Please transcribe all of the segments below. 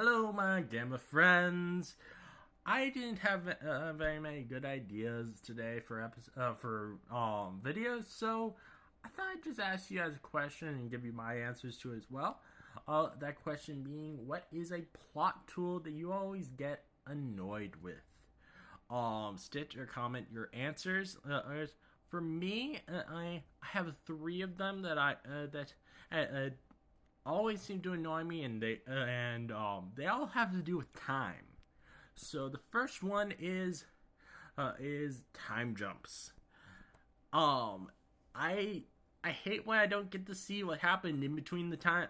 Hello, my Gamma friends. I didn't have very many good ideas today for videos, so I thought I'd just ask you guys a question and give you my answers to it as well. That question being, what is a plot tool that you always get annoyed with? Stitch or comment your answers. For me, I have three of them that always seem to annoy me, and they all have to do with time. So the first one is time jumps. I I hate when I don't get to see what happened in between the time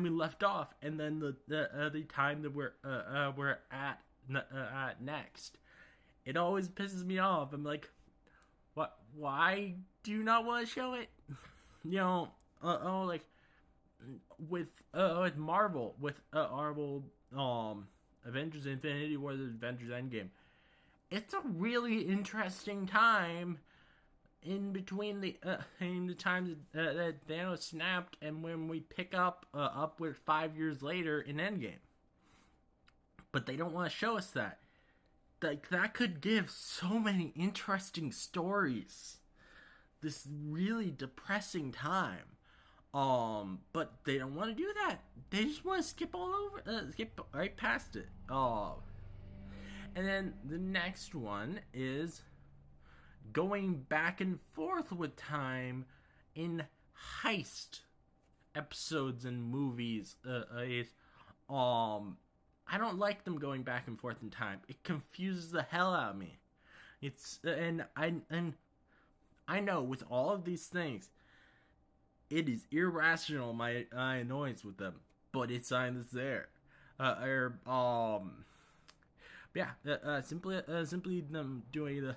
we left off and then the time that we're at next. It always pisses me off. I'm like, what? Why do you not want to show it? Like with Marvel, Avengers Infinity War, the Avengers Endgame. It's a really interesting time in the time that Thanos snapped and when we pick up upward 5 years later in Endgame. But they don't want to show us that. Like, that could give so many interesting stories. This really depressing time. But they don't want to do that. They just want to skip right past it. And then the next one is going back and forth with time in heist episodes and movies. I don't like them going back and forth in time. It confuses the hell out of me. I know with all of these things, it is irrational my annoyance with them, but it's sign that's there. Simply them doing the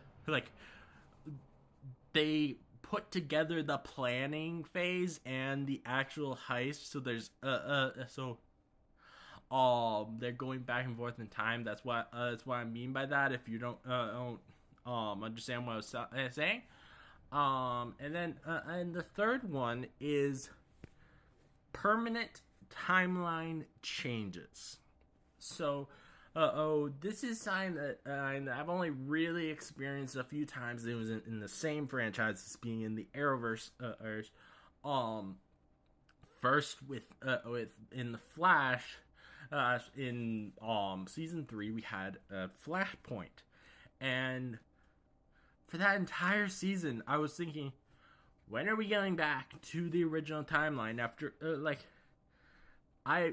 they put together the planning phase and the actual heist. So there's they're going back and forth in time. That's what I mean by that. If you don't understand what I was saying. And the third one is permanent timeline changes. So, this is something that I've only really experienced a few times. It was in the same franchise as being in the Arrowverse. First with in the Flash, in season 3 we had Flashpoint, and for that entire season, I was thinking, when are we going back to the original timeline? After I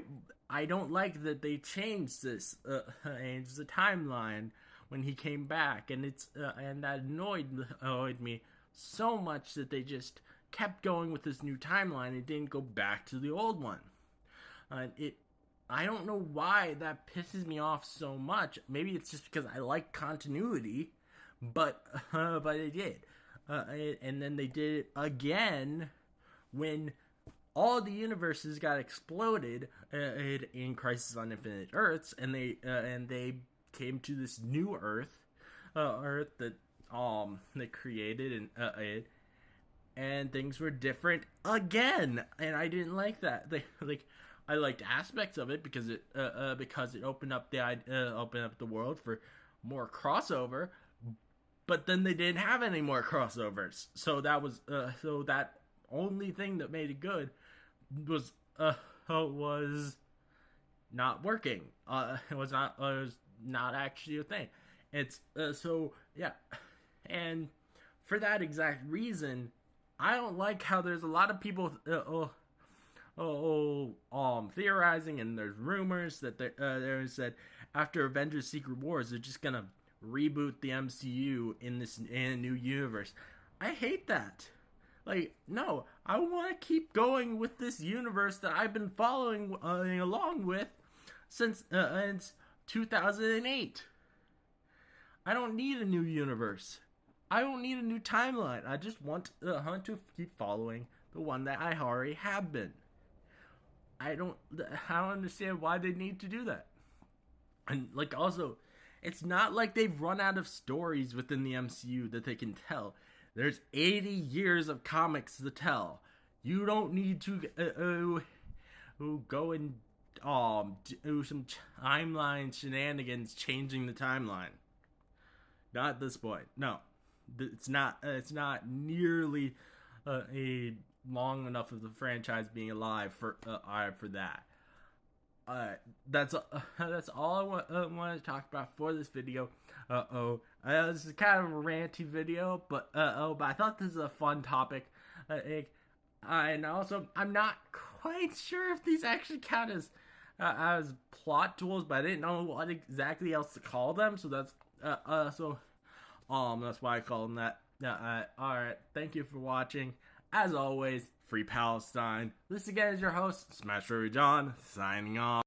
don't like that they changed the timeline when he came back, and and that annoyed me so much that they just kept going with this new timeline and didn't go back to the old one. I don't know why that pisses me off so much. Maybe it's just because I like continuity. But they did, and then they did it again when all the universes got exploded in Crisis on Infinite Earths, and they came to this new Earth that they created, and things were different again, and I didn't like that. I liked aspects of it because it opened up the world for more crossover. But then they didn't have any more crossovers, so that only thing that made it good was not working. It was not actually a thing. It's and for that exact reason, I don't like how there's a lot of people theorizing, and there's rumors that there said after Avengers: Secret Wars they're just gonna reboot the MCU in a new universe. I hate that. No, I want to keep going with this universe that I've been following along with since 2008. I don't need a new universe. I don't need a new timeline. I just want to keep following the one that I already have been. I don't understand why they need to do that. And also, it's not like they've run out of stories within the MCU that they can tell. There's 80 years of comics to tell. You don't need to who go and do some timeline shenanigans, changing the timeline. Not at this point. No, it's not. It's not nearly a long enough of the franchise being alive for that. That's that's all I want to talk about for this video. This is kind of a ranty video, but but I thought this is a fun topic. And also, I'm not quite sure if these actually count as plot tools, but I didn't know what exactly else to call them. So that's that's why I call them that. All right. Thank you for watching. As always, Free Palestine. This again is your host, Smash Rory John, signing off.